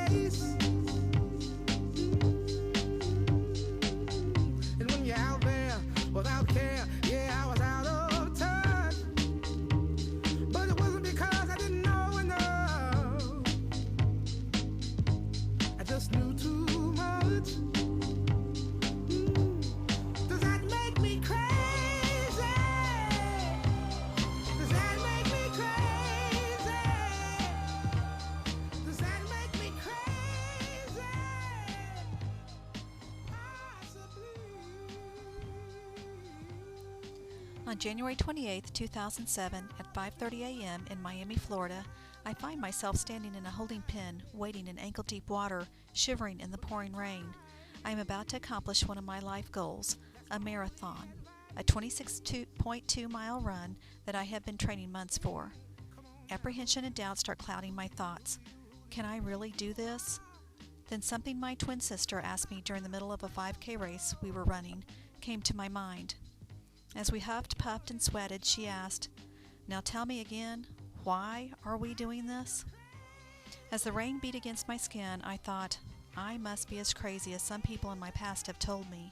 race. And when you're out there without care, yeah, I was out of touch. But it wasn't because I didn't know enough. I just knew too much. Does that make me crazy? Does that make me crazy? Does that make me crazy? Possibly. On January 28, 2007, at 5:30 a.m. in Miami, Florida, I find myself standing in a holding pen, wading in ankle-deep water, shivering in the pouring rain. I am about to accomplish one of my life goals, a marathon, a 26.2-mile run that I have been training months for. Apprehension and doubt start clouding my thoughts. Can I really do this? Then something my twin sister asked me during the middle of a 5K race we were running came to my mind. As we huffed, puffed, and sweated, she asked, "Now tell me again, why are we doing this?" As the rain beat against my skin, I thought, I must be as crazy as some people in my past have told me.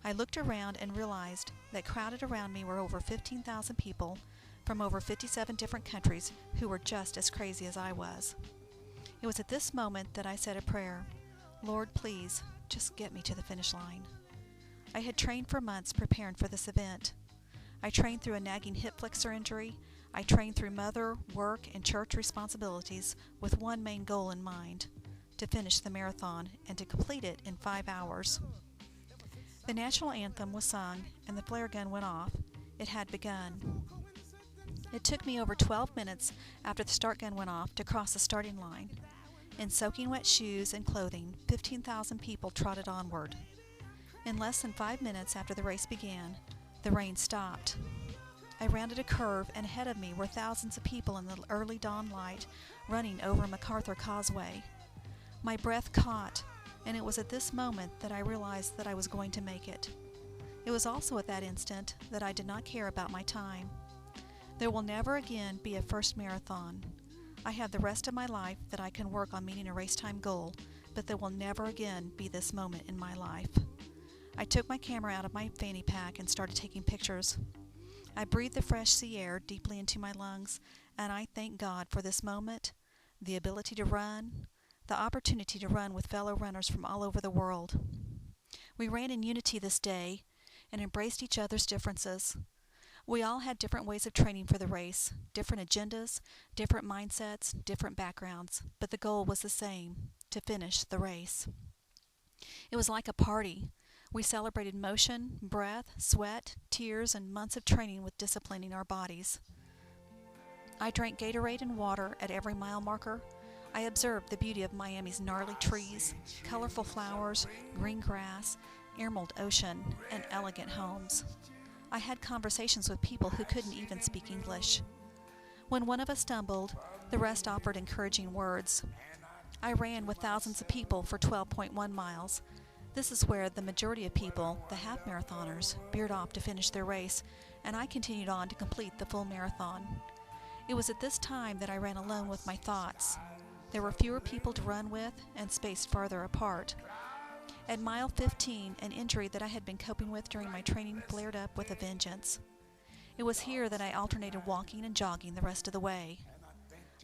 I looked around and realized that crowded around me were over 15,000 people from over 57 different countries who were just as crazy as I was. It was at this moment that I said a prayer. Lord, please, just get me to the finish line. I had trained for months preparing for this event. I trained through a nagging hip flexor injury. I trained through mother, work, and church responsibilities with one main goal in mind, to finish the marathon and to complete it in 5 hours. The national anthem was sung and the flare gun went off. It had begun. It took me over 12 minutes after the start gun went off to cross the starting line. In soaking wet shoes and clothing, 15,000 people trotted onward. In less than 5 minutes after the race began, the rain stopped. I rounded a curve, and ahead of me were thousands of people in the early dawn light running over MacArthur Causeway. My breath caught, and it was at this moment that I realized that I was going to make it. It was also at that instant that I did not care about my time. There will never again be a first marathon. I have the rest of my life that I can work on meeting a race time goal, but there will never again be this moment in my life. I took my camera out of my fanny pack and started taking pictures. I breathed the fresh sea air deeply into my lungs, and I thank God for this moment, the ability to run, the opportunity to run with fellow runners from all over the world. We ran in unity this day and embraced each other's differences. We all had different ways of training for the race, different agendas, different mindsets, different backgrounds, but the goal was the same, to finish the race. It was like a party. We celebrated motion, breath, sweat, tears, and months of training with disciplining our bodies. I drank Gatorade and water at every mile marker. I observed the beauty of Miami's gnarly trees, colorful flowers, green grass, emerald ocean, and elegant homes. I had conversations with people who couldn't even speak English. When one of us stumbled, the rest offered encouraging words. I ran with thousands of people for 12.1 miles. This is where the majority of people, the half marathoners, veered off to finish their race, and I continued on to complete the full marathon. It was at this time that I ran alone with my thoughts. There were fewer people to run with and spaced farther apart. At mile 15, an injury that I had been coping with during my training flared up with a vengeance. It was here that I alternated walking and jogging the rest of the way.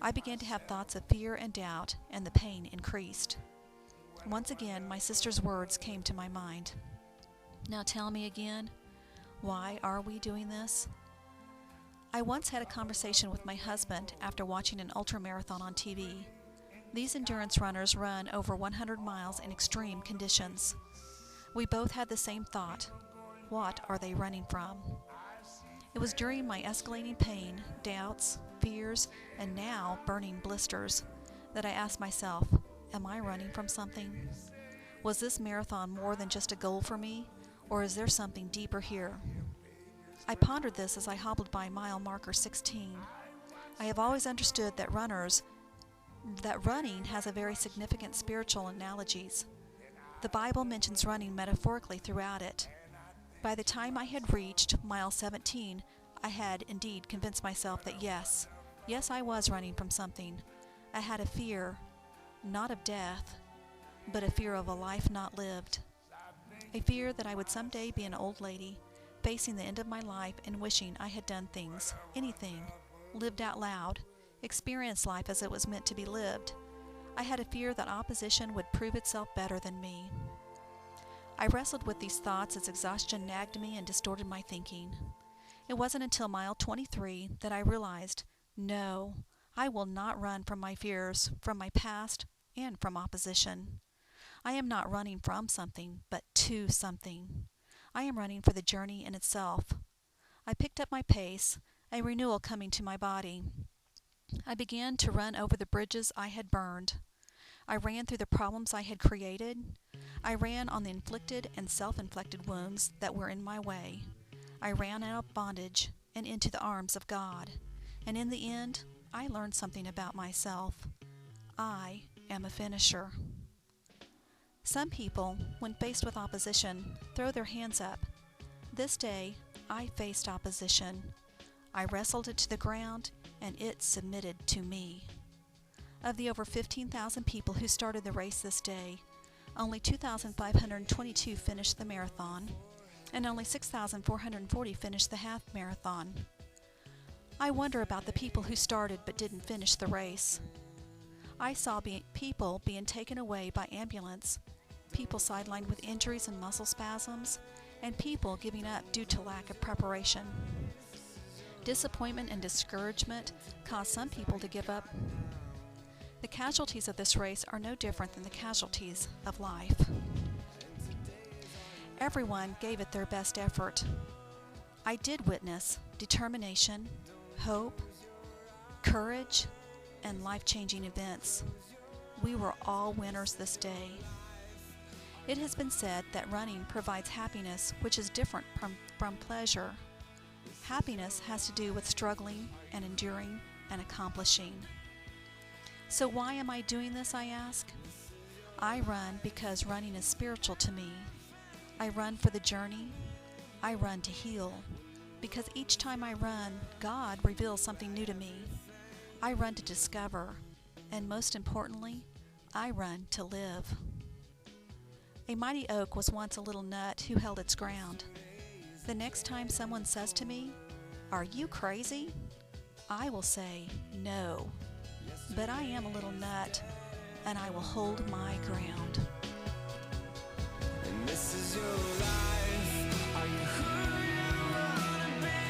I began to have thoughts of fear and doubt, and the pain increased. Once again, my sister's words came to my mind. Now tell me again, why are we doing this? I once had a conversation with my husband after watching an ultramarathon on TV. These endurance runners run over 100 miles in extreme conditions. We both had the same thought. What are they running from? It was during my escalating pain, doubts, fears, and now burning blisters that I asked myself, am I running from something? Was this marathon more than just a goal for me, or is there something deeper here? I pondered this as I hobbled by mile marker 16. I have always understood that running has a very significant spiritual analogies. The Bible mentions running metaphorically throughout it. By the time I had reached mile 17, I had indeed convinced myself that yes, I was running from something. I had a fear, not of death, but a fear of a life not lived. A fear that I would someday be an old lady, facing the end of my life and wishing I had done things, anything, lived out loud, experienced life as it was meant to be lived. I had a fear that opposition would prove itself better than me. I wrestled with these thoughts as exhaustion nagged me and distorted my thinking. It wasn't until mile 23 that I realized, no, I will not run from my fears, from my past, and from opposition. I am not running from something, but to something. I am running for the journey in itself. I picked up my pace, a renewal coming to my body. I began to run over the bridges I had burned. I ran through the problems I had created. I ran on the inflicted and self-inflicted wounds that were in my way. I ran out of bondage and into the arms of God. And in the end, I learned something about myself. I am a finisher. Some people, when faced with opposition, throw their hands up. This day, I faced opposition. I wrestled it to the ground, and it submitted to me. Of the over 15,000 people who started the race this day, only 2,522 finished the marathon, and only 6,440 finished the half marathon. I wonder about the people who started but didn't finish the race. I saw people being taken away by ambulance, people sidelined with injuries and muscle spasms, and people giving up due to lack of preparation. Disappointment and discouragement caused some people to give up. The casualties of this race are no different than the casualties of life. Everyone gave it their best effort. I did witness determination, hope, courage, and life-changing events. We were all winners this day. It has been said that running provides happiness, which is different from pleasure. Happiness has to do with struggling and enduring and accomplishing. So why am I doing this, I ask? I run because running is spiritual to me. I run for the journey. I run to heal. Because each time I run, God reveals something new to me. I run to discover. And most importantly, I run to live. A mighty oak was once a little nut who held its ground. The next time someone says to me, "Are you crazy?" I will say, "No, but I am a little nut, and I will hold my ground." And this is your life. Are you who you wanna be?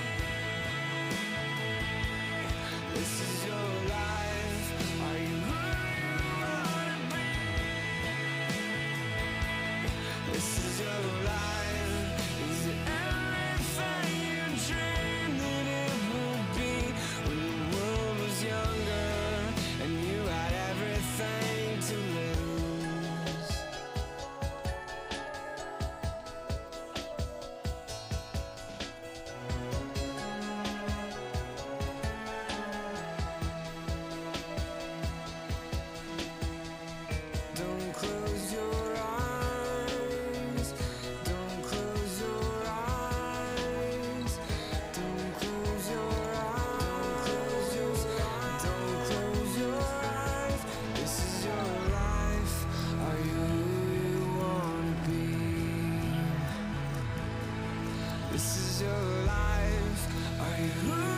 This is your life. Are you who you wanna be? This is your life. Is it everything you dreamed that it would be when the world was younger and you had everything to lose? Don't close your eyes. Don't close your eyes. Don't close your eyes. Don't close your eyes. This is your life. Are you who you wanna be? This is your life. Are you who